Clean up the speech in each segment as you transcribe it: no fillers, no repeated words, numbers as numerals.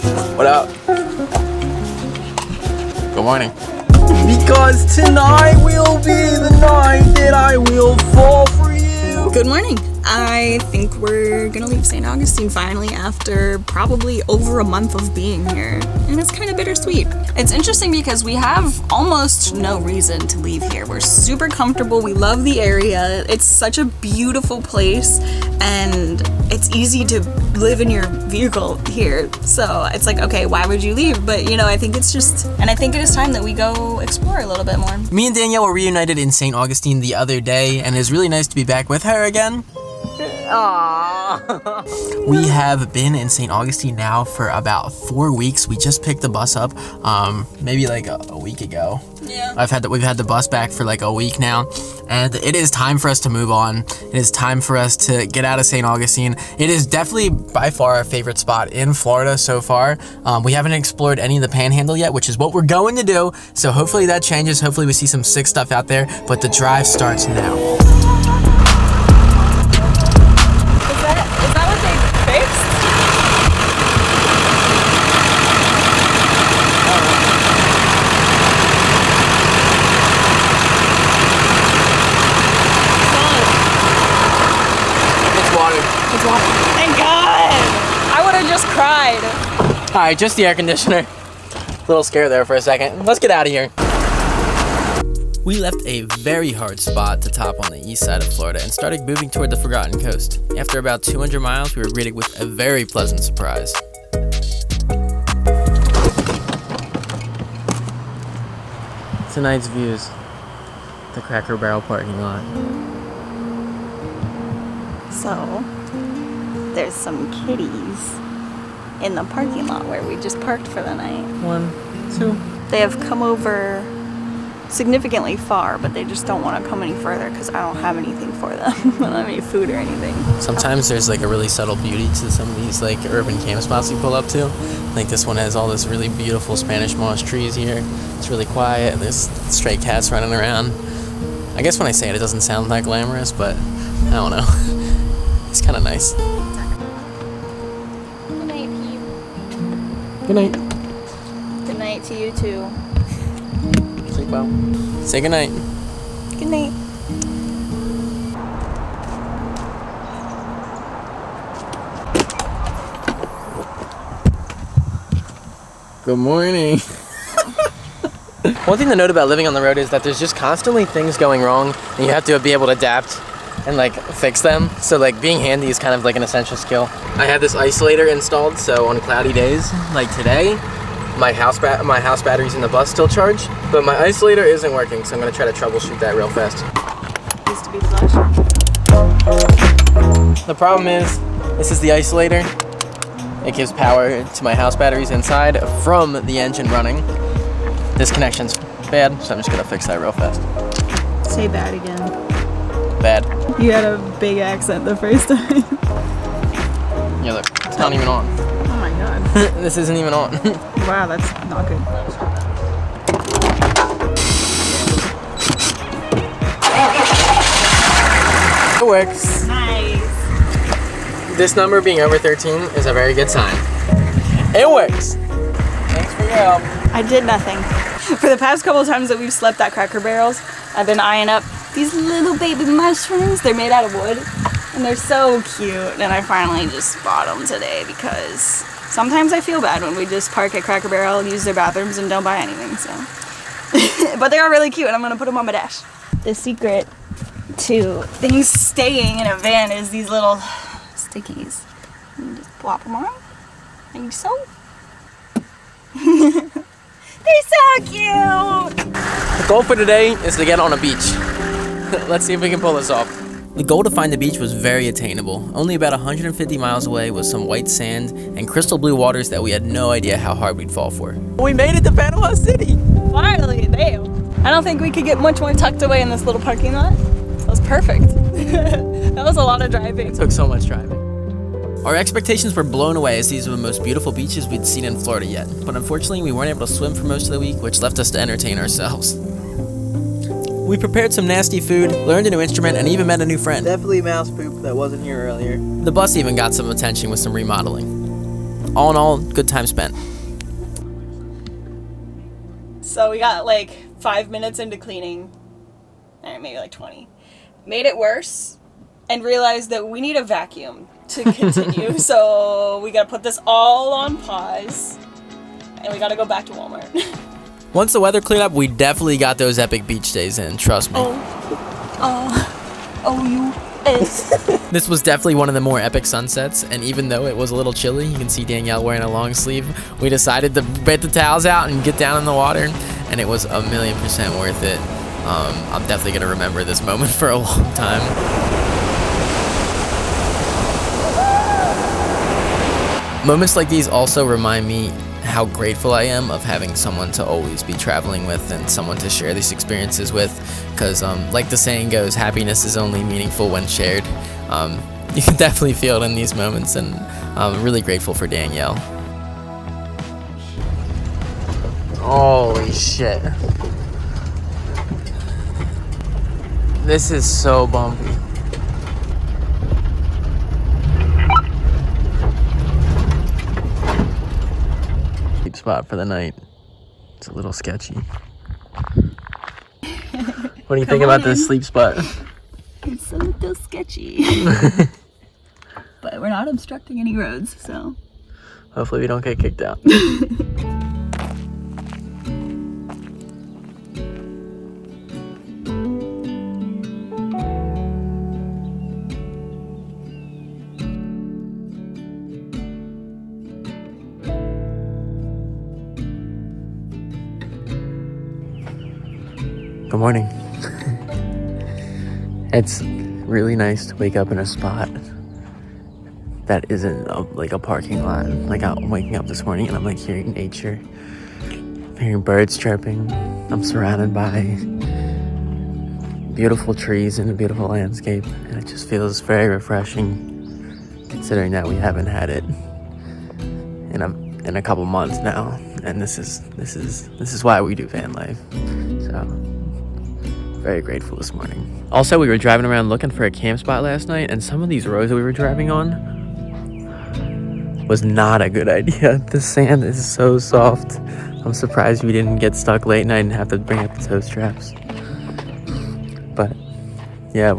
What up? Good morning. Because tonight will be the night that I will fall for you. Good morning. I think we're gonna leave St. Augustine finally after probably over a month of being here. And it's kind of bittersweet. It's interesting because we have almost no reason to leave here. We're super comfortable. We love the area. It's such a beautiful place and it's easy to live in your vehicle here. So it's like, okay, why would you leave? But you know, I think it's just, and I think it is time that we go explore a little bit more. Me and Danielle were reunited in St. Augustine the other day, and it's really nice to be back with her again. Aww. We have been in St. Augustine now for about 4 weeks. We just picked the bus up, maybe like a week ago. Yeah. We've had the bus back for like a week now, and it is time for us to move on. It is time for us to get out of St. Augustine. It is definitely by far our favorite spot in Florida so far. We haven't explored any of the Panhandle yet, which is what we're going to do. So hopefully that changes. Hopefully we see some sick stuff out there. But the drive starts now. Is that what they fixed? It's water. Thank God! I would have just cried. All right, just the air conditioner. A little scared there for a second. Let's get out of here. We left a very hard spot to top on the east side of Florida and started moving toward the Forgotten Coast. After about 200 miles, we were greeted with a very pleasant surprise. Tonight's views. The Cracker Barrel parking lot. So, there's some kitties in the parking lot where we just parked for the night. 1, 2. They have come over significantly far, but they just don't want to come any further because I don't have anything for them. I don't have any food or anything. Sometimes there's like a really subtle beauty to some of these like urban camp spots you pull up to. Like this one has all this really beautiful Spanish moss trees here. It's really quiet. There's stray cats running around. I guess when I say it, it doesn't sound that glamorous, but I don't know. It's kind of nice. Good night, Pete. Good night. Good night to you too. Sleep well. Say good night. Good night. Good morning. One thing to note about living on the road is that there's just constantly things going wrong, and you have to be able to adapt and like fix them. So like being handy is kind of like an essential skill. I had this isolator installed, so on cloudy days like today, my house batteries in the bus still charge, but my isolator isn't working, so I'm gonna try to troubleshoot that real fast. Used to be flush. The problem is, this is the isolator. It gives power to my house batteries inside from the engine running. This connection's bad, so I'm just gonna fix that real fast. Say bad again. Bad. You had a big accent the first time. Yeah, look, it's not even on. Oh my God. This isn't even on. Wow, that's not good. It works. Nice. This number being over 13 is a very good sign. It works. Thanks for your help. I did nothing. For the past couple of times that we've slept at Cracker Barrels, I've been eyeing up these little baby mushrooms. They're made out of wood and they're so cute. And I finally just bought them today because sometimes I feel bad when we just park at Cracker Barrel, use their bathrooms, and don't buy anything. So, but they are really cute, and I'm gonna put them on my dash. The secret to things staying in a van is these little stickies. You just plop them on, like so. They're so cute. The goal for today is to get on a beach. Let's see if we can pull this off. The goal to find the beach was very attainable. Only about 150 miles away was some white sand and crystal blue waters that we had no idea how hard we'd fall for. We made it to Panama City! Finally, damn. I don't think we could get much more tucked away in this little parking lot. That was perfect. That was a lot of driving. It took so much driving. Our expectations were blown away as these were the most beautiful beaches we'd seen in Florida yet. But unfortunately, we weren't able to swim for most of the week, which left us to entertain ourselves. We prepared some nasty food, learned a new instrument, and even met a new friend. Definitely mouse poop that wasn't here earlier. The bus even got some attention with some remodeling. all in all, good time spent. So we got like 5 minutes into cleaning, or maybe like 20. Made it worse and realized that we need a vacuum to continue. So we gotta put this all on pause and we gotta go back to Walmart. Once the weather cleared up, we definitely got those epic beach days in, trust me. O-U-S. This was definitely one of the more epic sunsets, and even though it was a little chilly, you can see Danielle wearing a long sleeve, we decided to get the towels out and get down in the water, and it was 1,000,000% worth it. I'm definitely going to remember this moment for a long time. Moments like these also remind me how grateful I am of having someone to always be traveling with and someone to share these experiences with, because like the saying goes, happiness is only meaningful when shared. You can definitely feel it in these moments, and I'm really grateful for Danielle. Holy shit. This is so bumpy. Spot for the night. It's a little sketchy. What do you think about this sleep spot? It's a little sketchy. But we're not obstructing any roads, so. Hopefully we don't get kicked out. Good morning. It's really nice to wake up in a spot that isn't like a parking lot. Like I'm waking up this morning and I'm like hearing nature, hearing birds chirping. I'm surrounded by beautiful trees and a beautiful landscape, and it just feels very refreshing considering that we haven't had it in a couple months now. And this is why we do van life. So very grateful this morning. Also, we were driving around looking for a camp spot last night, and some of these roads that we were driving on was not a good idea. The sand is so soft. I'm surprised we didn't get stuck late night and have to bring up the tow straps. But yeah,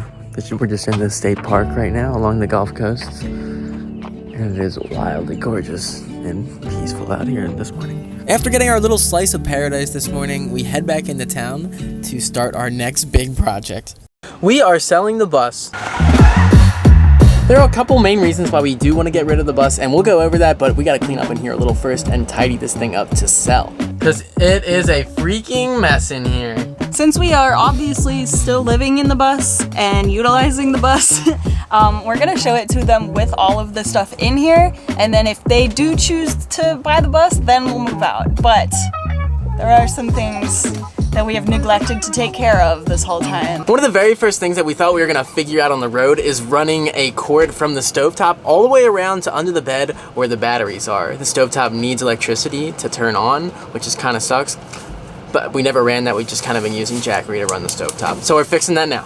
we're just in the state park right now along the Gulf Coast, and it is wildly gorgeous and peaceful out here this morning. After getting our little slice of paradise this morning, we head back into town to start our next big project. We are selling the bus. There are a couple main reasons why we do want to get rid of the bus, and we'll go over that, but we got to clean up in here a little first and tidy this thing up to sell. Because it is a freaking mess in here. Since we are obviously still living in the bus and utilizing the bus, we're gonna show it to them with all of the stuff in here, and then if they do choose to buy the bus, then we'll move out. But there are some things that we have neglected to take care of this whole time. One of the very first things that we thought we were gonna figure out on the road is running a cord from the stovetop all the way around to under the bed where the batteries are. The stovetop needs electricity to turn on, which just kind of sucks. But we never ran that, we've just kind of been using Jackery to run the stovetop. So we're fixing that now.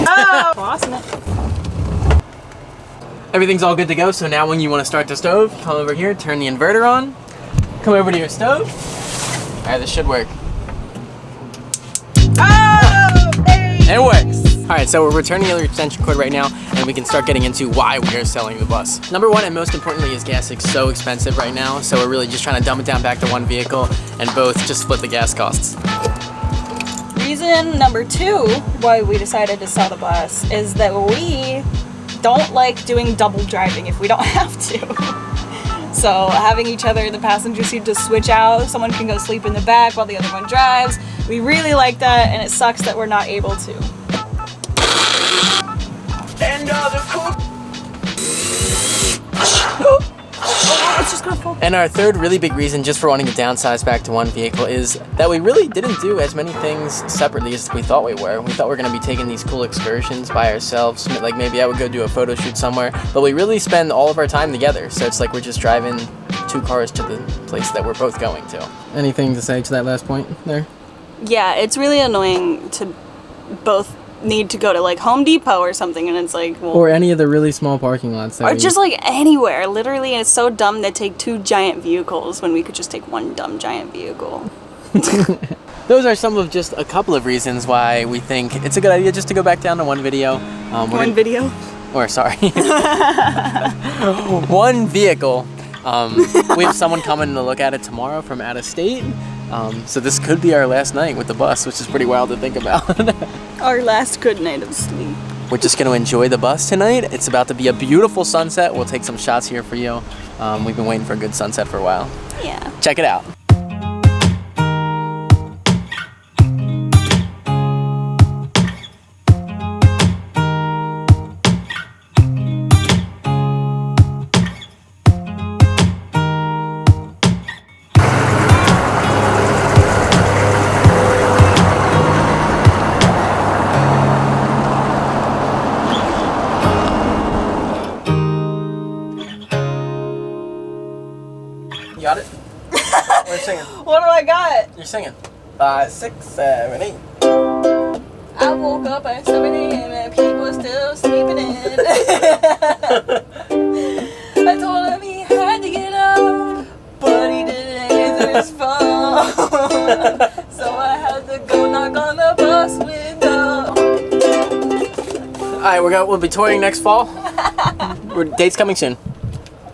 Oh! Awesome. Everything's all good to go, so now when you want to start the stove, come over here, turn the inverter on, come over to your stove. All right, this should work. Oh! Hey! It works. All right, so we're returning the extension cord right now, and we can start getting into why we are selling the bus. Number one, and most importantly, is gas is so expensive right now, so we're really just trying to dumb it down back to one vehicle and both just split the gas costs. Reason number two why we decided to sell the bus is that we don't like doing double driving if we don't have to. So having each other in the passenger seat to switch out, someone can go sleep in the back while the other one drives. We really like that, and it sucks that we're not able to. It's just gonna fall. And our third really big reason just for wanting to downsize back to one vehicle is that we really didn't do as many things separately as we thought we were. We thought we were going to be taking these cool excursions by ourselves, like maybe I would go do a photo shoot somewhere, but we really spend all of our time together, so it's like we're just driving two cars to the place that we're both going to. Anything to say to that last point there? Yeah, it's really annoying to both need to go to like Home Depot or something, and it's like, well, Or any of the really small parking lots. or just like anywhere, literally. And it's so dumb to take 2 giant vehicles when we could just take 1 dumb giant vehicle. Those are some of just a couple of reasons why we think it's a good idea just to go back down to 1 video. One video? Or sorry, 1 vehicle. We have someone coming to look at it tomorrow from out of state. So this could be our last night with the bus, which is pretty wild to think about. Our last good night of sleep. We're just going to enjoy the bus tonight. It's about to be a beautiful sunset. We'll take some shots here for you. We've been waiting for a good sunset for a while. Yeah. Check it out. You got it? We're singing. What do I got? You're singing. 5, 6, 7, 8. I woke up at 7 a.m. and people were still sleeping in. I told him he had to get up, but he didn't answer his phone. So I had to go knock on the bus window. All right, we'll be touring next fall. Dates coming soon.